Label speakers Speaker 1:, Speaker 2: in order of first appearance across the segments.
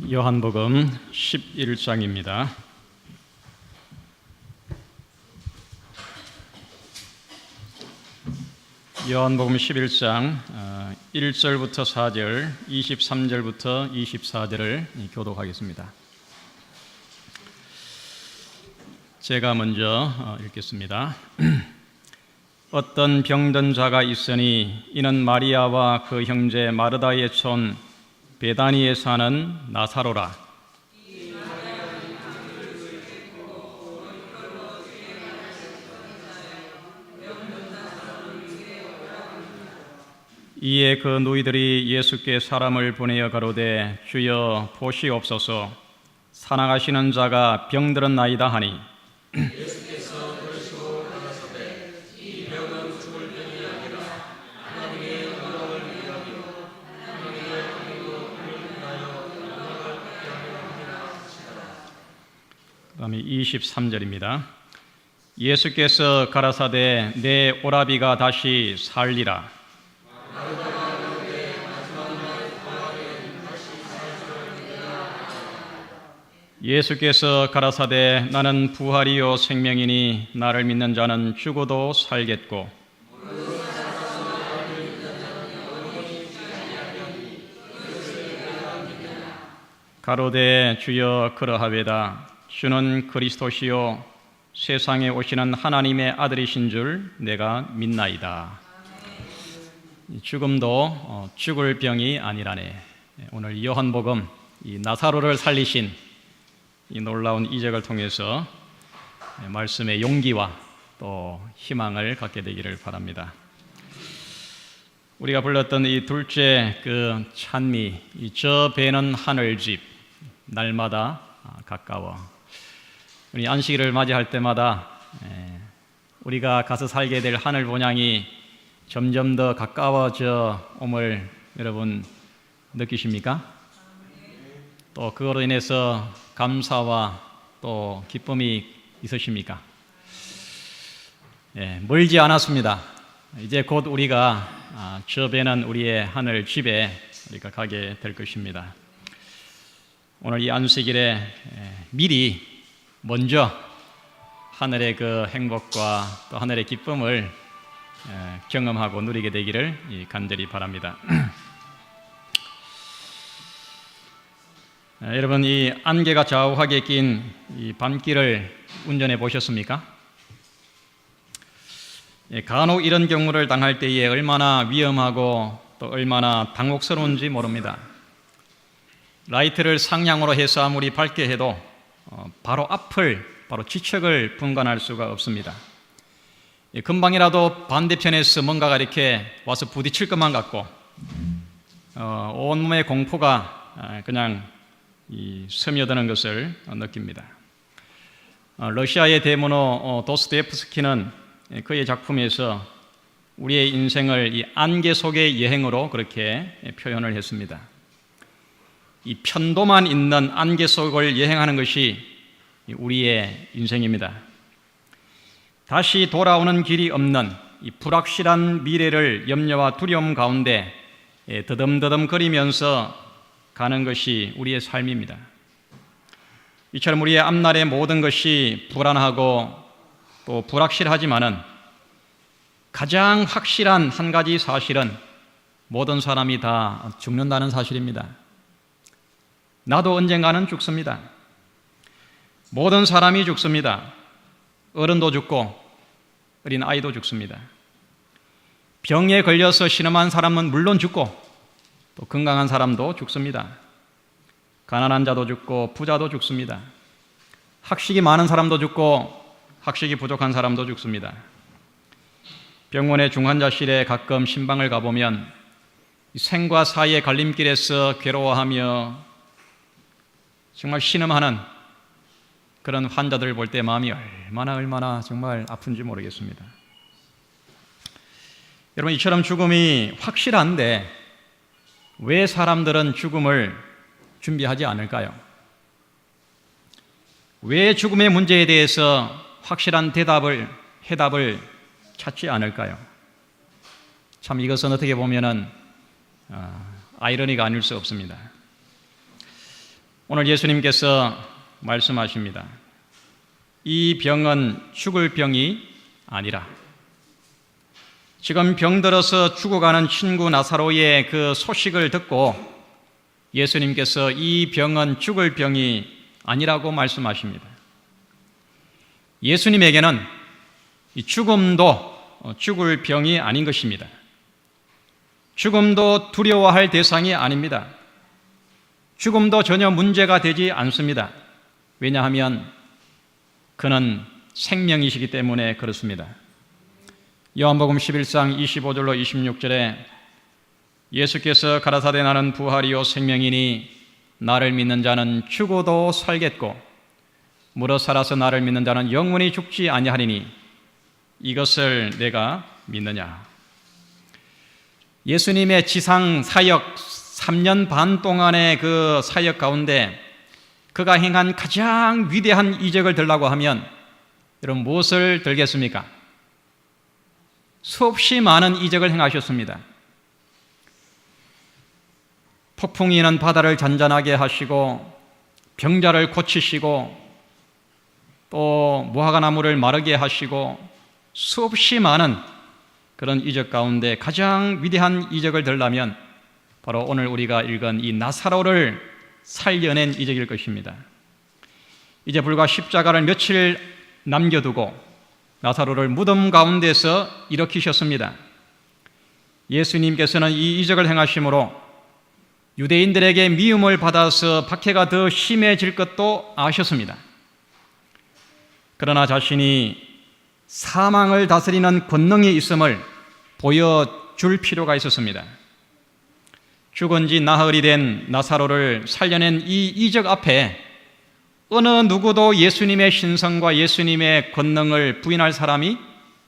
Speaker 1: 요한복음 11장입니다. 요한복음 11장 1절부터 4절, 23절부터 24절을 교독하겠습니다. 제가 먼저 읽겠습니다. 어떤 병든 자가 있으니 이는 마리아와 그 형제 마르다의 촌 베다니에 사는 나사로라. 이에 그 너희들이 예수께 사람을 보내어 가로되 주여 보시옵소서 사나가시는 자가 병들었나이다 하니
Speaker 2: 예수께서 그러시고 가라사대 이 병은 죽을 병이 아니라 하나님의 영광을 위하여 하나님의 아들로 인하여 영광을 받게 하려 함이라 하시더라.
Speaker 1: 그 다음에 23절입니다. 예수께서 가라사대 내 오라비가 다시 살리라. 예수께서 가라사대 나는 부활이요 생명이니 나를 믿는 자는 죽어도 살겠고 가로되 주여 그러하외다. 주는 그리스도시요 세상에 오시는 하나님의 아들이신 줄 내가 믿나이다. 죽음도 죽을 병이 아니라네. 오늘 요한복음 이 나사로를 살리신 이 놀라운 이적을 통해서 말씀의 용기와 또 희망을 갖게 되기를 바랍니다. 우리가 불렀던 이 둘째 그 찬미, 저 배는 하늘집, 날마다 가까워. 우리 안식일을 맞이할 때마다 우리가 가서 살게 될 하늘 본향이 점점 더 가까워져 옴을 여러분 느끼십니까? 또 그거로 인해서 감사와 또 기쁨이 있으십니까? 멀지 않았습니다. 이제 곧 우리가 저 배는 우리의 하늘 집에 우리가 가게 될 것입니다. 오늘 이 안식일에 미리 먼저 하늘의 그 행복과 또 하늘의 기쁨을 경험하고 누리게 되기를 간절히 바랍니다. 여러분, 이 안개가 좌우하게 낀 이 밤길을 운전해 보셨습니까? 간혹 이런 경우를 당할 때에 얼마나 위험하고 또 얼마나 당혹스러운지 모릅니다. 라이트를 상향으로 해서 아무리 밝게 해도 바로 앞을, 바로 지척을 분간할 수가 없습니다. 금방이라도 반대편에서 뭔가가 이렇게 와서 부딪힐 것만 같고 온몸의 공포가 그냥 스며드는 것을 느낍니다. 러시아의 대문호 도스토옙스키는 그의 작품에서 우리의 인생을 이 안개 속의 여행으로 그렇게 표현을 했습니다. 이 편도만 있는 안개 속을 여행하는 것이 우리의 인생입니다. 다시 돌아오는 길이 없는 이 불확실한 미래를 염려와 두려움 가운데 더듬더듬거리면서 가는 것이 우리의 삶입니다. 이처럼 우리의 앞날의 모든 것이 불안하고 또 불확실하지만은 가장 확실한 한 가지 사실은 모든 사람이 다 죽는다는 사실입니다. 나도 언젠가는 죽습니다. 모든 사람이 죽습니다. 어른도 죽고 어린 아이도 죽습니다. 병에 걸려서 신음한 사람은 물론 죽고 또 건강한 사람도 죽습니다. 가난한 자도 죽고 부자도 죽습니다. 학식이 많은 사람도 죽고 학식이 부족한 사람도 죽습니다. 병원의 중환자실에 가끔 신방을 가보면 생과 사의 갈림길에서 괴로워하며 정말 신음하는 그런 환자들을 볼 때 마음이 얼마나 정말 아픈지 모르겠습니다. 여러분, 이처럼 죽음이 확실한데 왜 사람들은 죽음을 준비하지 않을까요? 왜 죽음의 문제에 대해서 확실한 해답을 찾지 않을까요? 참 이것은 어떻게 보면은 아이러니가 아닐 수 없습니다. 오늘 예수님께서 말씀하십니다. 이 병은 죽을 병이 아니라. 지금 병들어서 죽어가는 친구 나사로의 그 소식을 듣고 예수님께서 이 병은 죽을 병이 아니라고 말씀하십니다. 예수님에게는 이 죽음도 죽을 병이 아닌 것입니다. 죽음도 두려워할 대상이 아닙니다. 죽음도 전혀 문제가 되지 않습니다. 왜냐하면 그는 생명이시기 때문에 그렇습니다. 요한복음 11장 25절로 26절에 예수께서 가라사대 나는 부활이요 생명이니 나를 믿는 자는 죽어도 살겠고 무릇 살아서 나를 믿는 자는 영원히 죽지 아니하리니 이것을 내가 믿느냐. 예수님의 지상 사역 3년 반 동안의 그 사역 가운데 그가 행한 가장 위대한 이적을 들라고 하면 여러분 무엇을 들겠습니까? 수없이 많은 이적을 행하셨습니다. 폭풍이 는 바다를 잔잔하게 하시고 병자를 고치시고 또 무화과나무를 마르게 하시고 수없이 많은 그런 이적 가운데 가장 위대한 이적을 들라면 바로 오늘 우리가 읽은 이 나사로를 살려낸 이적일 것입니다. 이제 불과 십자가를 며칠 남겨두고 나사로를 무덤 가운데서 일으키셨습니다. 예수님께서는 이 이적을 행하심으로 유대인들에게 미움을 받아서 박해가 더 심해질 것도 아셨습니다. 그러나 자신이 사망을 다스리는 권능이 있음을 보여줄 필요가 있었습니다. 죽은 지 나흘이 된 나사로를 살려낸 이 이적 앞에 어느 누구도 예수님의 신성과 예수님의 권능을 부인할 사람이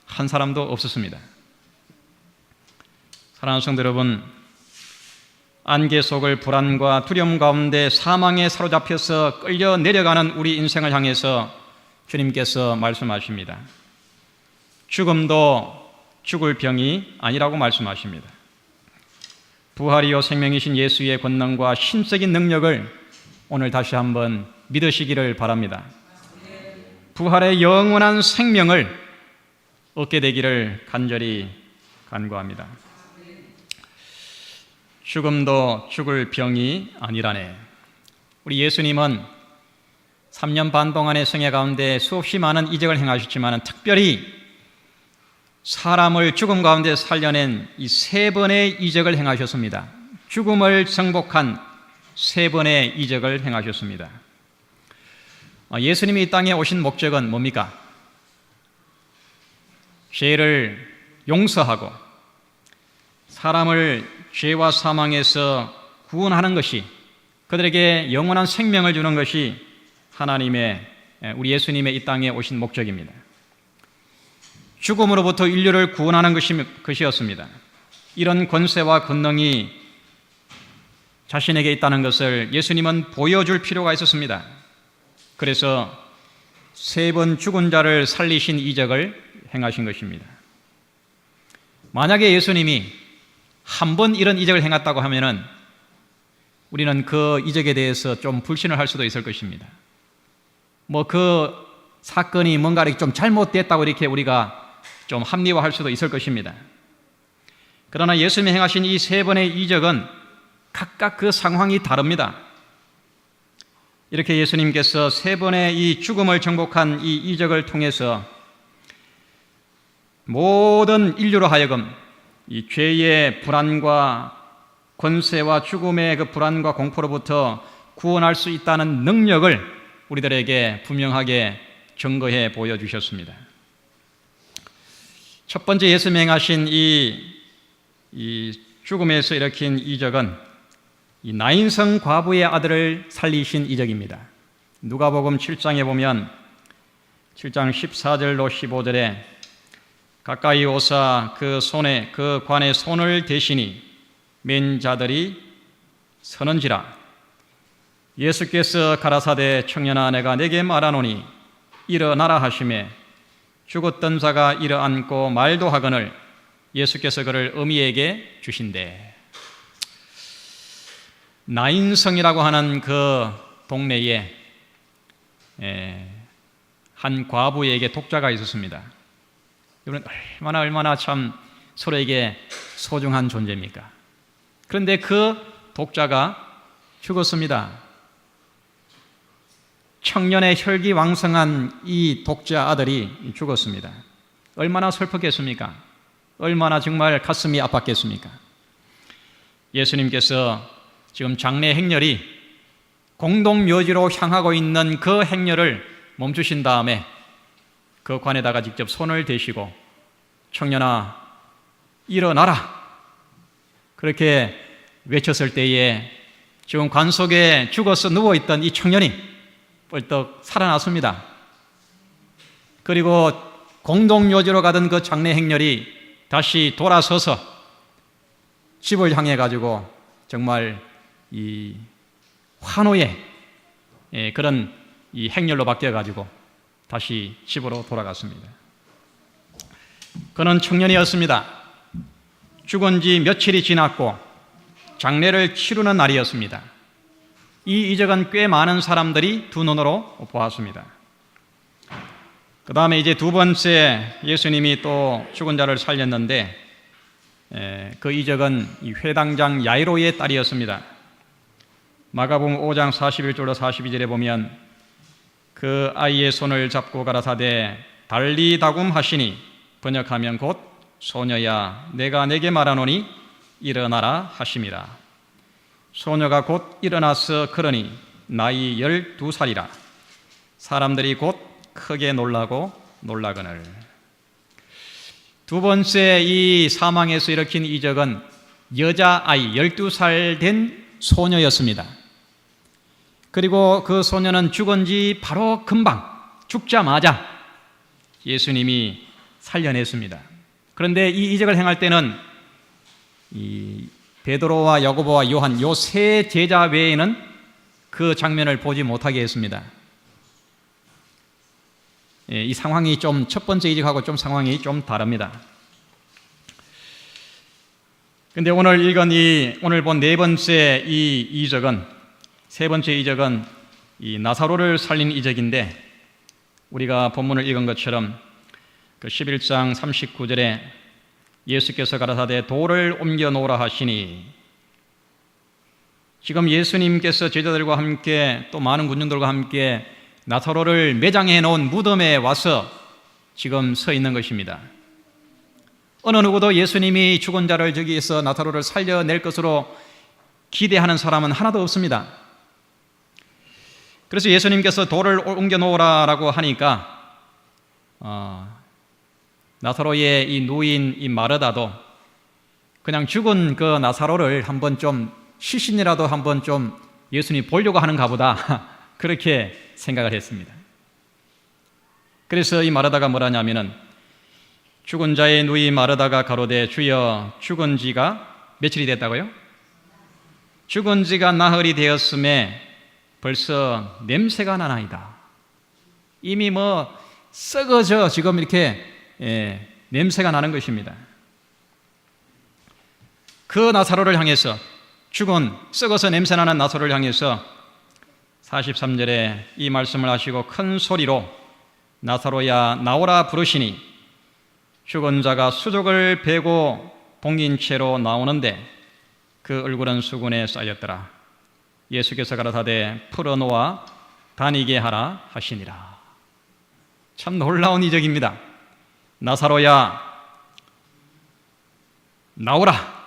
Speaker 1: 한 사람도 없었습니다. 사랑하는 성도 여러분, 안개 속을 불안과 두려움 가운데 사망에 사로잡혀서 끌려 내려가는 우리 인생을 향해서 주님께서 말씀하십니다. 죽음도 죽을 병이 아니라고 말씀하십니다. 부활이요 생명이신 예수의 권능과 신적인 능력을 오늘 다시 한번 믿으시기를 바랍니다. 부활의 영원한 생명을 얻게 되기를 간절히 간구합니다. 죽음도 죽을 병이 아니라네. 우리 예수님은 3년 반 동안의 생애 가운데 수없이 많은 이적을 행하셨지만 특별히 사람을 죽음 가운데 살려낸 이 3번의 이적을 행하셨습니다. 죽음을 정복한 3번의 이적을 행하셨습니다. 예수님이 이 땅에 오신 목적은 뭡니까? 죄를 용서하고 사람을 죄와 사망에서 구원하는 것이, 그들에게 영원한 생명을 주는 것이 하나님의, 우리 예수님의 이 땅에 오신 목적입니다. 죽음으로부터 인류를 구원하는 것이었습니다. 이런 권세와 권능이 자신에게 있다는 것을 예수님은 보여줄 필요가 있었습니다. 그래서 3번 죽은 자를 살리신 이적을 행하신 것입니다. 만약에 예수님이 한 번 이런 이적을 행했다고 하면은 우리는 그 이적에 대해서 좀 불신을 할 수도 있을 것입니다. 그 사건이 뭔가 이렇게 좀 잘못됐다고 이렇게 우리가 좀 합리화할 수도 있을 것입니다. 그러나 예수님이 행하신 이 3번의 이적은 각각 그 상황이 다릅니다. 이렇게 예수님께서 3번의 이 죽음을 정복한 이 이적을 통해서 모든 인류로 하여금 이 죄의 불안과 권세와 죽음의 그 불안과 공포로부터 구원할 수 있다는 능력을 우리들에게 분명하게 증거해 보여주셨습니다. 첫 번째 예수님이 행하신 이 죽음에서 일으킨 이적은 이 나인성 과부의 아들을 살리신 이적입니다. 누가복음 7장에 보면 7장 14절로 15절에 가까이 오사 그 관에 손을 대시니 맨 자들이 서는지라. 예수께서 가라사대 청년아 내가 내게 말하노니 일어나라 하시매 죽었던 자가 일어앉고 말도 하거늘 예수께서 그를 어미에게 주신대. 나인성이라고 하는 그 동네에 한 과부에게 독자가 있었습니다. 이분은 얼마나 참 서로에게 소중한 존재입니까? 그런데 그 독자가 죽었습니다. 청년의 혈기왕성한 이 독자 아들이 죽었습니다. 얼마나 슬펐겠습니까? 얼마나 정말 가슴이 아팠겠습니까? 예수님께서 지금 장례 행렬이 공동묘지로 향하고 있는 그 행렬을 멈추신 다음에 그 관에다가 직접 손을 대시고 청년아 일어나라 그렇게 외쳤을 때에 지금 관 속에 죽어서 누워있던 이 청년이 벌떡 살아났습니다. 그리고 공동묘지로 가던 그 장례 행렬이 다시 돌아서서 집을 향해 가지고 정말 이 환호의 그런 이 행렬로 바뀌어 가지고 다시 집으로 돌아갔습니다. 그는 청년이었습니다. 죽은 지 며칠이 지났고 장례를 치르는 날이었습니다. 이 이적은 꽤 많은 사람들이 두 눈으로 보았습니다. 그 다음에 이제 두 번째 예수님이 또 죽은 자를 살렸는데 그 이적은 이 회당장 야이로의 딸이었습니다. 마가복음 5장 41절로 42절에 보면 그 아이의 손을 잡고 가라사대 달리다굼 하시니 번역하면 곧 소녀야 내가 내게 말하노니 일어나라 하심이라. 소녀가 곧 일어나서 걸으니 나이 12살이라. 사람들이 곧 크게 놀라고 놀라거늘. 두 번째 이 사망에서 일으킨 이적은 여자아이 12살 된 소녀였습니다. 그리고 그 소녀는 죽은 지 바로 금방 죽자마자 예수님이 살려냈습니다. 그런데 이 이적을 행할 때는 이 베드로와 야고보와 요한 요 세 제자 외에는 그 장면을 보지 못하게 했습니다. 이 상황이 좀 첫 번째 이적하고 좀 상황이 좀 다릅니다. 근데 오늘 본 네 번째 이 이적은, 세 번째 이적은 이 나사로를 살린 이적인데 우리가 본문을 읽은 것처럼 그 11장 39절에 예수께서 가라사대 돌을 옮겨 놓으라 하시니, 지금 예수님께서 제자들과 함께 또 많은 군중들과 함께 나사로를 매장해 놓은 무덤에 와서 지금 서 있는 것입니다. 어느 누구도 예수님이 죽은 자를 저기에서 나사로를 살려낼 것으로 기대하는 사람은 하나도 없습니다. 그래서 예수님께서 돌을 옮겨 놓으라라고 하니까 나사로의 이 누인 이 마르다도 그냥 죽은 그 나사로를 한번 좀 시신이라도 한번 좀 예수님이 보려고 하는가 보다 그렇게 생각을 했습니다. 그래서 이 마르다가 뭐라냐면은 죽은 자의 누이 마르다가 가로되 주여 죽은 지가 며칠이 됐다고요? 죽은 지가 나흘이 되었음에 벌써 냄새가 나나이다. 이미 뭐 썩어져 지금 이렇게 냄새가 나는 것입니다. 그 나사로를 향해서 죽은 썩어서 냄새나는 나사로를 향해서 43절에 이 말씀을 하시고 큰 소리로 나사로야 나오라 부르시니 죽은 자가 수족을 베고 봉인 채로 나오는데 그 얼굴은 수군에 쌓였더라. 예수께서 가라사대 풀어놓아 다니게 하라 하시니라. 참 놀라운 이적입니다. 나사로야 나오라,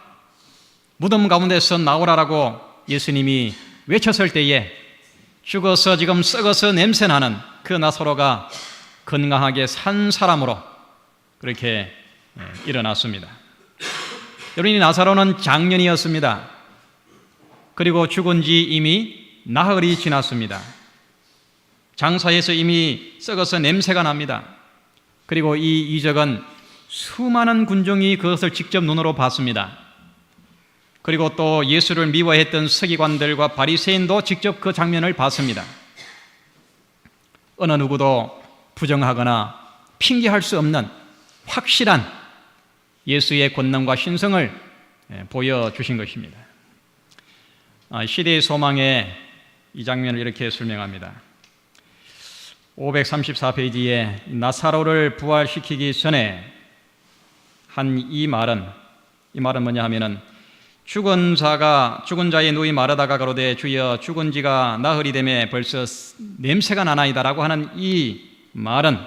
Speaker 1: 무덤 가운데서 나오라라고 예수님이 외쳤을 때에 죽어서 지금 썩어서 냄새나는 그 나사로가 건강하게 산 사람으로 그렇게 일어났습니다. 여러분, 이 나사로는 장년이었습니다. 그리고 죽은 지 이미 나흘이 지났습니다. 장사에서 이미 썩어서 냄새가 납니다. 그리고 이 이적은 수많은 군중이 그것을 직접 눈으로 봤습니다. 그리고 또 예수를 미워했던 서기관들과 바리새인도 직접 그 장면을 봤습니다. 어느 누구도 부정하거나 핑계할 수 없는 확실한 예수의 권능과 신성을 보여주신 것입니다. 시대의 소망에 이 장면을 이렇게 설명합니다. 534페이지에 나사로를 부활시키기 전에 한 이 말은 뭐냐 하면은 죽은 자의 누이 마르다가 가로되 주여 죽은 지가 나흘이되매 벌써 냄새가 나나이다라고 하는 이 말은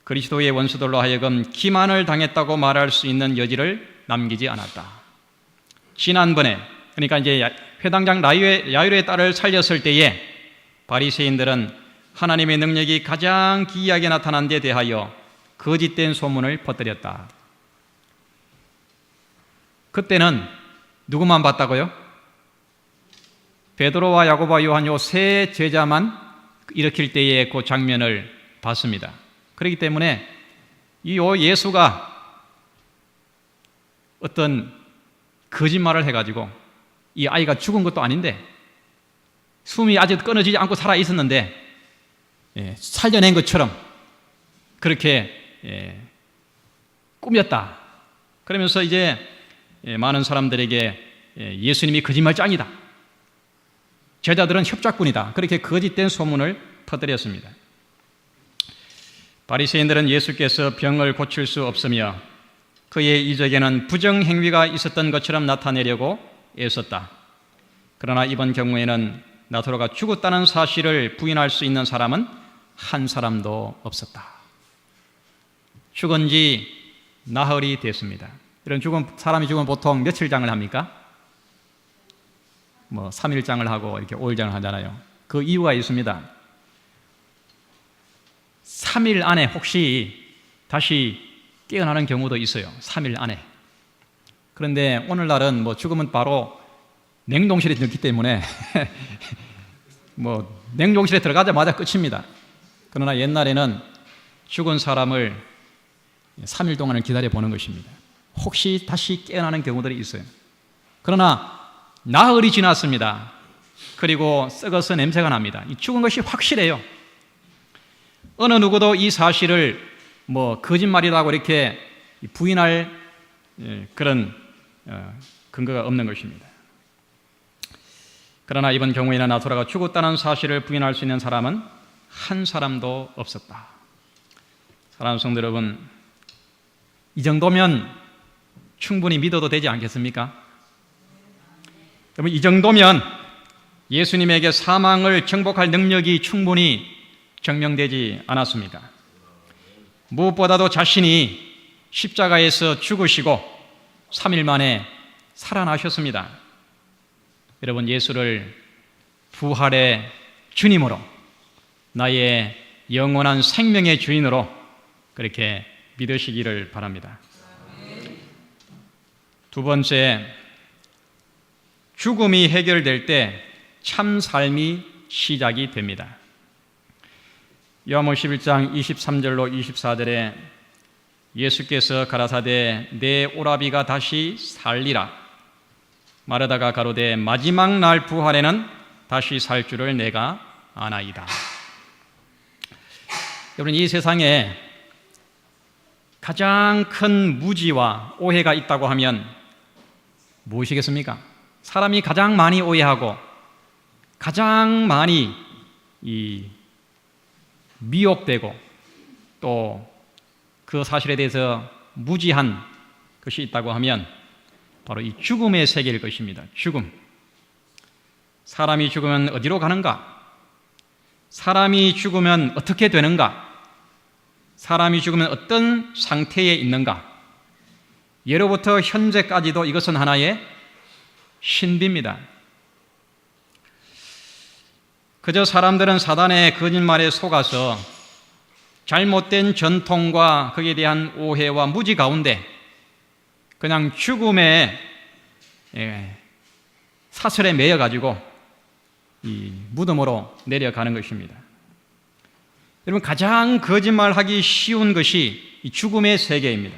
Speaker 1: 그리스도의 원수들로 하여금 기만을 당했다고 말할 수 있는 여지를 남기지 않았다. 지난번에 그러니까 이제 회당장 야이로의 딸을 살렸을 때에 바리새인들은 하나님의 능력이 가장 기이하게 나타난 데 대하여 거짓된 소문을 퍼뜨렸다. 그때는 누구만 봤다고요? 베드로와 야고보와 요한 요 세 제자만 일으킬 때의 그 장면을 봤습니다. 그렇기 때문에 이 예수가 어떤 거짓말을 해가지고 이 아이가 죽은 것도 아닌데 숨이 아직 끊어지지 않고 살아 있었는데 살려낸 것처럼 그렇게 꾸몄다. 그러면서 이제 많은 사람들에게 예수님이 거짓말장이다, 제자들은 협작꾼이다, 그렇게 거짓된 소문을 퍼뜨렸습니다. 바리새인들은 예수께서 병을 고칠 수 없으며 그의 이적에는 부정행위가 있었던 것처럼 나타내려고 애썼다. 그러나 이번 경우에는 나사로가 죽었다는 사실을 부인할 수 있는 사람은 한 사람도 없었다. 죽은 지 나흘이 됐습니다. 이런 사람이 죽으면 보통 며칠장을 합니까? 3일장을 하고 이렇게 5일장을 하잖아요. 그 이유가 있습니다. 3일 안에 혹시 다시 깨어나는 경우도 있어요. 3일 안에. 그런데 오늘날은 죽으면 바로 냉동실에 넣기 때문에 냉동실에 들어가자마자 끝입니다. 그러나 옛날에는 죽은 사람을 3일 동안을 기다려 보는 것입니다. 혹시 다시 깨어나는 경우들이 있어요. 그러나 나흘이 지났습니다. 그리고 썩어서 냄새가 납니다. 이 죽은 것이 확실해요. 어느 누구도 이 사실을 거짓말이라고 이렇게 부인할 그런 근거가 없는 것입니다. 그러나 이번 경우에는 나사로가 죽었다는 사실을 부인할 수 있는 사람은 한 사람도 없었다. 사랑하는 성도 여러분, 이 정도면 충분히 믿어도 되지 않겠습니까? 여러분, 이 정도면 예수님에게 사망을 정복할 능력이 충분히 증명되지 않았습니까? 무엇보다도 자신이 십자가에서 죽으시고 3일 만에 살아나셨습니다. 여러분, 예수를 부활의 주님으로, 나의 영원한 생명의 주인으로 그렇게 믿으시기를 바랍니다. 두 번째, 죽음이 해결될 때 참 삶이 시작이 됩니다. 요한복음 11장 23절로 24절에 예수께서 가라사대 내 오라비가 다시 살리라. 마르다가 가로되 마지막 날 부활에는 다시 살 줄을 내가 아나이다. 여러분, 이 세상에 가장 큰 무지와 오해가 있다고 하면 무엇이겠습니까? 사람이 가장 많이 오해하고 가장 많이 미혹되고 또 그 사실에 대해서 무지한 것이 있다고 하면 바로 이 죽음의 세계일 것입니다. 죽음. 사람이 죽으면 어디로 가는가? 사람이 죽으면 어떻게 되는가? 사람이 죽으면 어떤 상태에 있는가? 예로부터 현재까지도 이것은 하나의 신비입니다. 그저 사람들은 사단의 거짓말에 속아서 잘못된 전통과 거기에 대한 오해와 무지 가운데 그냥 죽음의 사슬에 매여가지고 이 무덤으로 내려가는 것입니다. 여러분, 가장 거짓말하기 쉬운 것이 이 죽음의 세계입니다.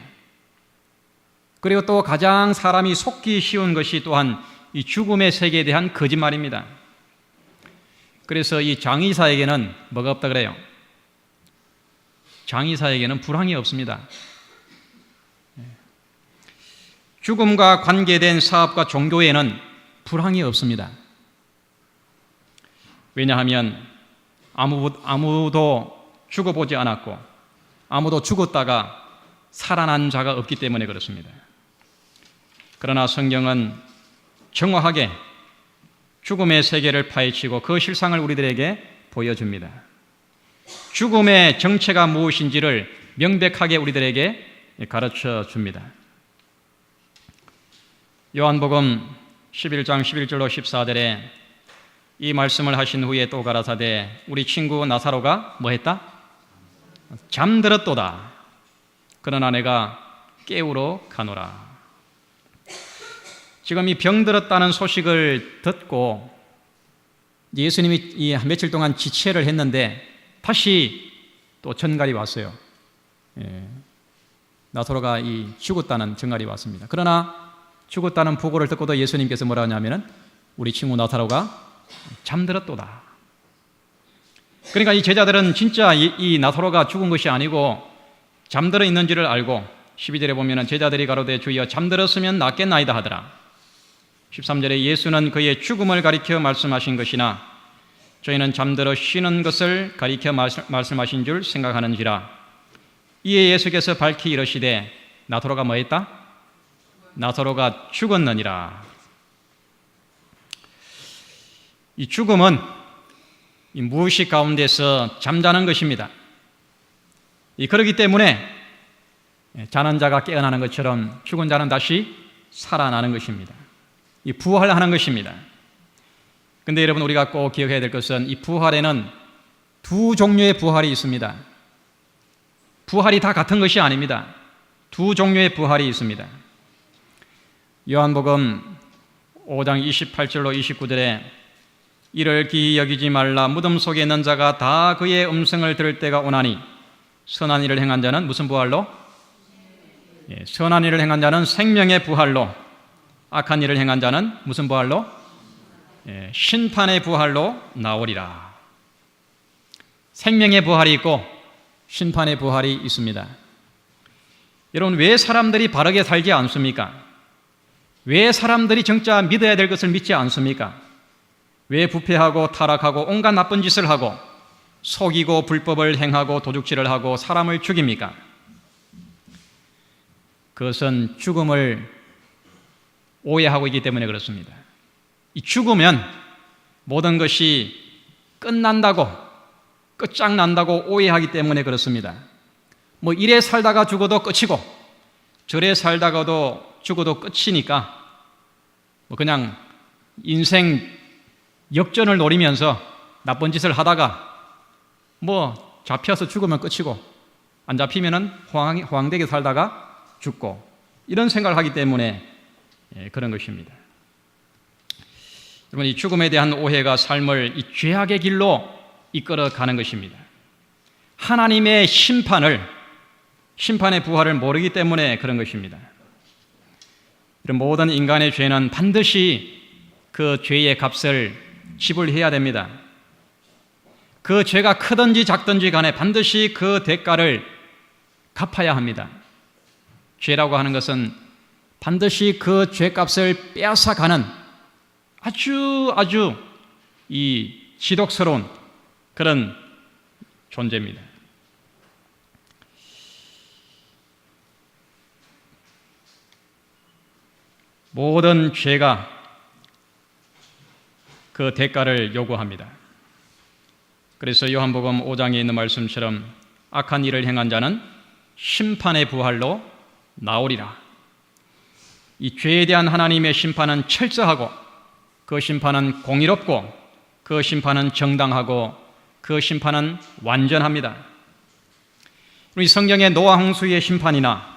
Speaker 1: 그리고 또 가장 사람이 속기 쉬운 것이 또한 이 죽음의 세계에 대한 거짓말입니다. 그래서 이 장의사에게는 뭐가 없다 그래요? 장의사에게는 불황이 없습니다. 죽음과 관계된 사업과 종교에는 불황이 없습니다. 왜냐하면 아무도 죽어보지 않았고 아무도 죽었다가 살아난 자가 없기 때문에 그렇습니다. 그러나 성경은 정확하게 죽음의 세계를 파헤치고 그 실상을 우리들에게 보여줍니다. 죽음의 정체가 무엇인지를 명백하게 우리들에게 가르쳐 줍니다. 요한복음 11장 11절로 14절에 이 말씀을 하신 후에 또 가라사대 우리 친구 나사로가 뭐 했다? 잠들었도다. 그러나 내가 깨우러 가노라. 지금 이 병들었다는 소식을 듣고 예수님이 이 며칠 동안 지체를 했는데 다시 또 전갈이 왔어요. 나사로가 죽었다는 전갈이 왔습니다. 그러나 죽었다는 보고를 듣고도 예수님께서 뭐라 하냐면은 우리 친구 나사로가 잠들었도다. 그러니까 이 제자들은 진짜 이 나사로가 죽은 것이 아니고 잠들어 있는지를 알고 12절에 보면은 제자들이 가로되 주여 잠들었으면 낫겠나이다 하더라. 13절에 예수는 그의 죽음을 가리켜 말씀하신 것이나 저희는 잠들어 쉬는 것을 가리켜 말씀하신 줄 생각하는지라. 이에 예수께서 밝히 이르시되 나사로가 뭐 했다? 나사로가 죽었느니라. 이 죽음은 이 무의식 가운데서 잠자는 것입니다. 그렇기 때문에 자는 자가 깨어나는 것처럼 죽은 자는 다시 살아나는 것입니다. 이 부활하는 것입니다. 근데 여러분 우리가 꼭 기억해야 될 것은 이 부활에는 두 종류의 부활이 있습니다. 부활이 다 같은 것이 아닙니다. 두 종류의 부활이 있습니다. 요한복음 5장 28절로 29절에 이를 기이 여기지 말라. 무덤 속에 있는 자가 다 그의 음성을 들을 때가 오나니 선한 일을 행한 자는 무슨 부활로? 선한 일을 행한 자는 생명의 부활로, 악한 일을 행한 자는 무슨 부활로? 신판의 부활로 나오리라. 생명의 부활이 있고 신판의 부활이 있습니다. 여러분 왜 사람들이 바르게 살지 않습니까? 왜 사람들이 진짜 믿어야 될 것을 믿지 않습니까? 왜 부패하고 타락하고 온갖 나쁜 짓을 하고 속이고 불법을 행하고 도둑질을 하고 사람을 죽입니까? 그것은 죽음을 오해하고 있기 때문에 그렇습니다. 이 죽으면 모든 것이 끝난다고, 끝장난다고 오해하기 때문에 그렇습니다. 뭐 이래 살다가 죽어도 끝이고 저래 살다가도 죽어도 끝이니까 뭐 그냥 인생 역전을 노리면서 나쁜 짓을 하다가 뭐 잡혀서 죽으면 끝이고 안 잡히면은 호황되게 살다가 죽고 이런 생각을 하기 때문에 그런 것입니다. 여러분 이 죽음에 대한 오해가 삶을 이 죄악의 길로 이끌어가는 것입니다. 하나님의 심판의 부활을 모르기 때문에 그런 것입니다. 이런 모든 인간의 죄는 반드시 그 죄의 값을 지불해야 됩니다. 그 죄가 크든지 작든지 간에 반드시 그 대가를 갚아야 합니다. 죄라고 하는 것은 반드시 그 죄값을 빼앗아가는 아주 이 지독스러운 그런 존재입니다. 모든 죄가 그 대가를 요구합니다. 그래서 요한복음 5장에 있는 말씀처럼 악한 일을 행한 자는 심판의 부활로 나오리라. 이 죄에 대한 하나님의 심판은 철저하고 그 심판은 공의롭고 그 심판은 정당하고 그 심판은 완전합니다. 우리 성경의 노아 홍수의 심판이나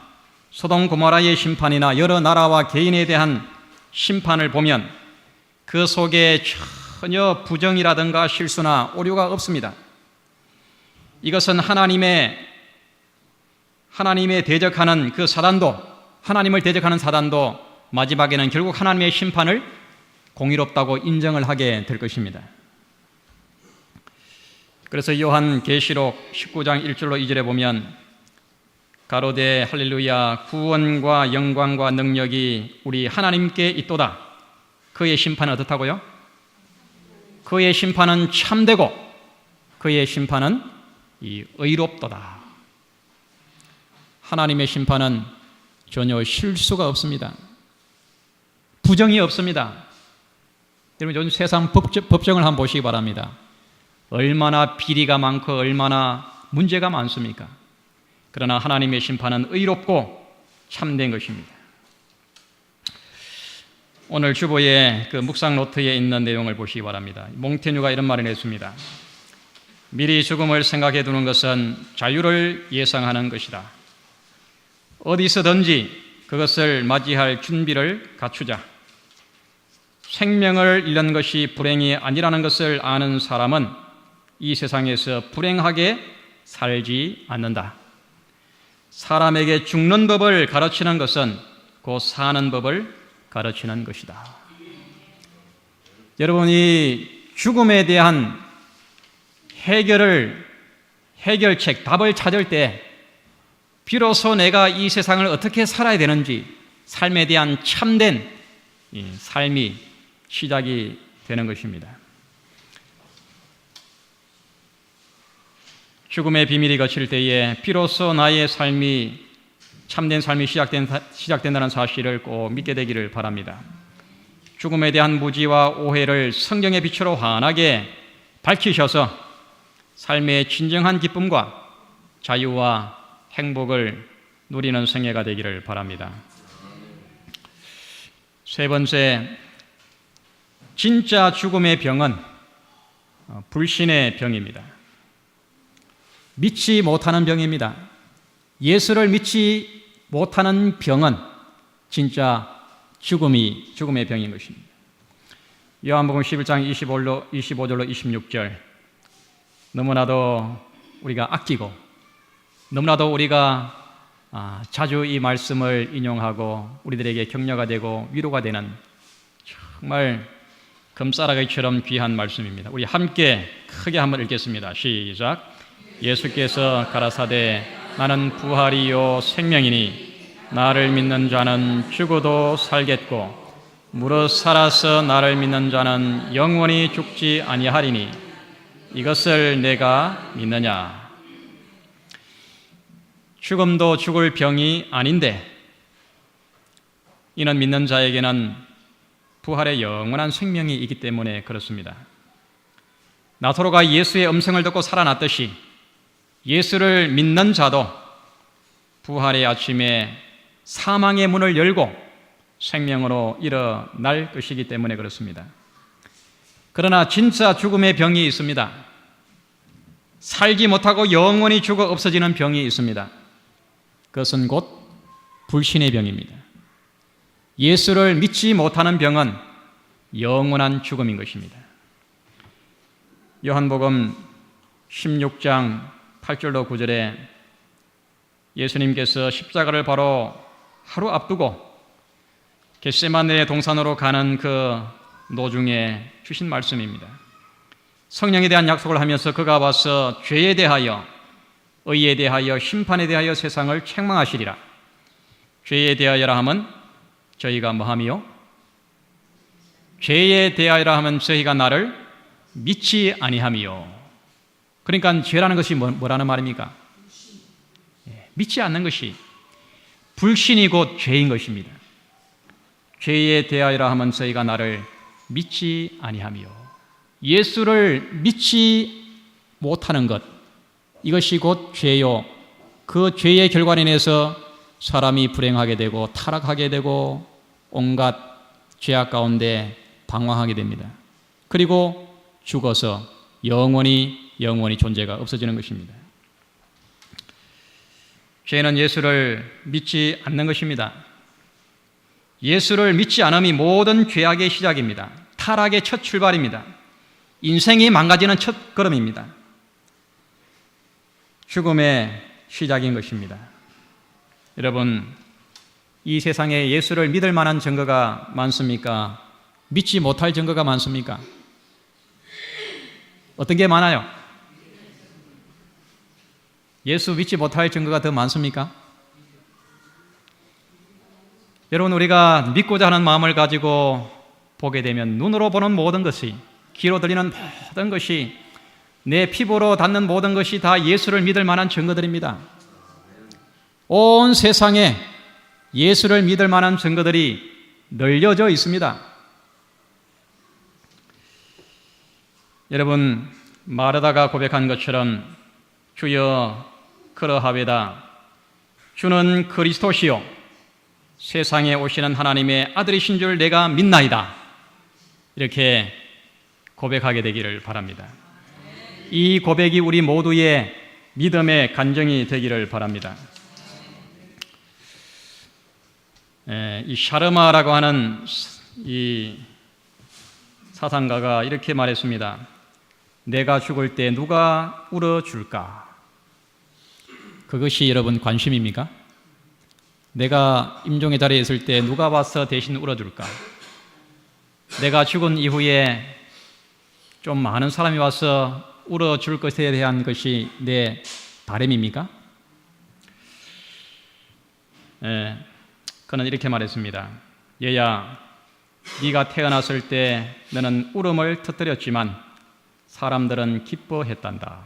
Speaker 1: 소돔 고모라의 심판이나 여러 나라와 개인에 대한 심판을 보면 그 속에 전혀 부정이라든가 실수나 오류가 없습니다. 이것은 하나님의 대적하는 그 사단도, 하나님을 대적하는 사단도 마지막에는 결국 하나님의 심판을 공의롭다고 인정을 하게 될 것입니다. 그래서 요한계시록 19장 1절로 2절에 보면 가로되 할렐루야 구원과 영광과 능력이 우리 하나님께 있도다. 그의 심판은 어떻다고요? 그의 심판은 참되고 그의 심판은 의롭도다. 하나님의 심판은 전혀 실수가 없습니다. 부정이 없습니다. 여러분 요즘 세상 법정을 한번 보시기 바랍니다. 얼마나 비리가 많고 얼마나 문제가 많습니까? 그러나 하나님의 심판은 의롭고 참된 것입니다. 오늘 주보의 그 묵상 노트에 있는 내용을 보시기 바랍니다. 몽테뉴가 이런 말을 했습니다. 미리 죽음을 생각해 두는 것은 자유를 예상하는 것이다. 어디서든지 그것을 맞이할 준비를 갖추자. 생명을 잃는 것이 불행이 아니라는 것을 아는 사람은 이 세상에서 불행하게 살지 않는다. 사람에게 죽는 법을 가르치는 것은 곧 사는 법을 가르치는 것이다. 여러분이 죽음에 대한 해결책, 답을 찾을 때 비로소 내가 이 세상을 어떻게 살아야 되는지 삶에 대한 참된 삶이 시작이 되는 것입니다. 죽음의 비밀이 거칠 때에 비로소 나의 삶이 참된 삶이 시작된다는 사실을 꼭 믿게 되기를 바랍니다. 죽음에 대한 무지와 오해를 성경의 빛으로 환하게 밝히셔서 삶의 진정한 기쁨과 자유와 행복을 누리는 생애가 되기를 바랍니다. 세 번째, 진짜 죽음의 병은 불신의 병입니다. 믿지 못하는 병입니다. 예수를 믿지 못하는 병은 진짜 죽음의 병인 것입니다. 요한복음 11장 25절로 26절, 너무나도 우리가 아끼고 너무나도 우리가 자주 이 말씀을 인용하고 우리들에게 격려가 되고 위로가 되는 정말 금싸라기처럼 귀한 말씀입니다. 우리 함께 크게 한번 읽겠습니다. 시작. 예수께서 가라사대 나는 부활이요 생명이니 나를 믿는 자는 죽어도 살겠고 무릇 살아서 나를 믿는 자는 영원히 죽지 아니하리니 이것을 내가 믿느냐. 죽음도 죽을 병이 아닌데 이는 믿는 자에게는 부활의 영원한 생명이 있기 때문에 그렇습니다. 나사로가 예수의 음성을 듣고 살아났듯이 예수를 믿는 자도 부활의 아침에 사망의 문을 열고 생명으로 일어날 것이기 때문에 그렇습니다. 그러나 진짜 죽음의 병이 있습니다. 살지 못하고 영원히 죽어 없어지는 병이 있습니다. 그것은 곧 불신의 병입니다. 예수를 믿지 못하는 병은 영원한 죽음인 것입니다. 요한복음 16장 8절로 9절에 예수님께서 십자가를 바로 하루 앞두고 겟세마네 동산으로 가는 그 노중에 주신 말씀입니다. 성령에 대한 약속을 하면서 그가 와서 죄에 대하여, 의에 대하여, 심판에 대하여 세상을 책망하시리라. 죄에 대하여라 하면 저희가 뭐하미요? 죄에 대하여라 하면 저희가 나를 믿지 아니하미요. 그러니까 죄라는 것이 뭐라는 말입니까? 믿지 않는 것이 불신이 곧 죄인 것입니다. 죄에 대하여라 하면 저희가 나를 믿지 아니하며 예수를 믿지 못하는 것, 이것이 곧 죄요. 그 죄의 결과로 인해서 사람이 불행하게 되고 타락하게 되고 온갖 죄악 가운데 방황하게 됩니다. 그리고 죽어서 영원히 존재가 없어지는 것입니다. 죄는 예수를 믿지 않는 것입니다. 예수를 믿지 않음이 모든 죄악의 시작입니다. 타락의 첫 출발입니다. 인생이 망가지는 첫 걸음입니다. 죽음의 시작인 것입니다. 여러분, 이 세상에 예수를 믿을 만한 증거가 많습니까? 믿지 못할 증거가 많습니까? 어떤 게 많아요? 예수 믿지 못할 증거가 더 많습니까? 여러분, 우리가 믿고자 하는 마음을 가지고 보게 되면 눈으로 보는 모든 것이 귀로 들리는 모든 것이, 내 피부로 닿는 모든 것이 다 예수를 믿을 만한 증거들입니다. 온 세상에 예수를 믿을 만한 증거들이 널려져 있습니다. 여러분, 마르다가 고백한 것처럼 주여 그러하외다. 주는 그리스도시요 세상에 오시는 하나님의 아들이신 줄 내가 믿나이다. 이렇게 고백하게 되기를 바랍니다. 이 고백이 우리 모두의 믿음의 간증이 되기를 바랍니다. 이 샤르마라고 하는 이 사상가가 이렇게 말했습니다. 내가 죽을 때 누가 울어줄까? 그것이 여러분 관심입니까? 내가 임종의 자리에 있을 때 누가 와서 대신 울어줄까? 내가 죽은 이후에 좀 많은 사람이 와서 울어줄 것에 대한 것이 내 바람입니까? 그는 이렇게 말했습니다. 얘야, 네가 태어났을 때 너는 울음을 터뜨렸지만 사람들은 기뻐했단다.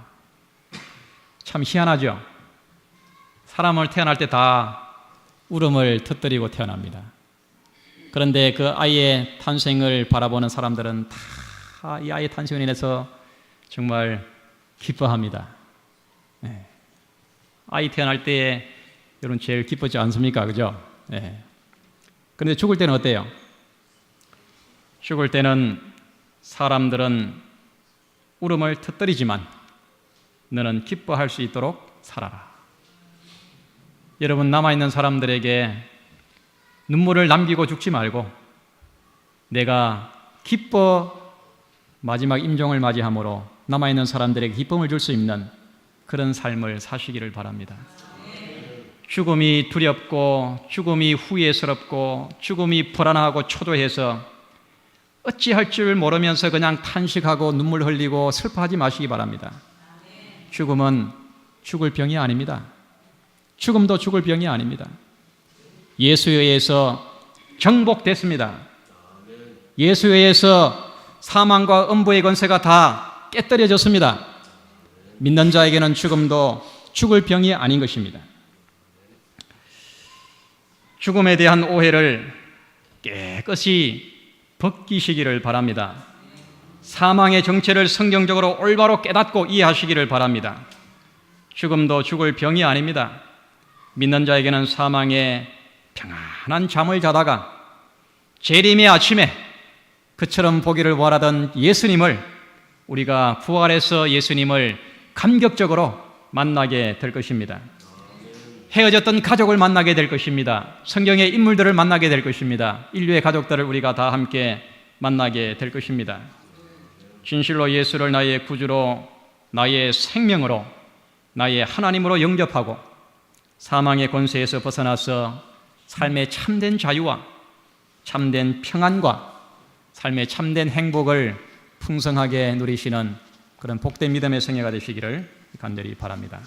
Speaker 1: 참 희한하죠? 사람을 태어날 때 다 울음을 터뜨리고 태어납니다. 그런데 그 아이의 탄생을 바라보는 사람들은 다 이 아이의 탄생으로 인해서 정말 기뻐합니다. 아이 태어날 때에 여러분 제일 기쁘지 않습니까? 그죠? 그런데 죽을 때는 어때요? 죽을 때는 사람들은 울음을 터뜨리지만 너는 기뻐할 수 있도록 살아라. 여러분, 남아있는 사람들에게 눈물을 남기고 죽지 말고 내가 기뻐 마지막 임종을 맞이함으로 남아있는 사람들에게 기쁨을 줄 수 있는 그런 삶을 사시기를 바랍니다. 죽음이 두렵고 죽음이 후회스럽고 죽음이 불안하고 초조해서 어찌할 줄 모르면서 그냥 탄식하고 눈물 흘리고 슬퍼하지 마시기 바랍니다. 죽음은 죽을 병이 아닙니다. 죽음도 죽을 병이 아닙니다. 예수에 의해서 정복됐습니다. 예수에 의해서 사망과 음부의 권세가 다 깨뜨려졌습니다. 믿는 자에게는 죽음도 죽을 병이 아닌 것입니다. 죽음에 대한 오해를 깨끗이 벗기시기를 바랍니다. 사망의 정체를 성경적으로 올바로 깨닫고 이해하시기를 바랍니다. 죽음도 죽을 병이 아닙니다. 믿는 자에게는 사망의 평안한 잠을 자다가 재림의 아침에 그처럼 보기를 원하던 예수님을, 우리가 부활해서 예수님을 감격적으로 만나게 될 것입니다. 헤어졌던 가족을 만나게 될 것입니다. 성경의 인물들을 만나게 될 것입니다. 인류의 가족들을 우리가 다 함께 만나게 될 것입니다. 진실로 예수를 나의 구주로, 나의 생명으로, 나의 하나님으로 영접하고 사망의 권세에서 벗어나서 삶의 참된 자유와 참된 평안과 삶의 참된 행복을 풍성하게 누리시는 그런 복된 믿음의 생애가 되시기를 간절히 바랍니다.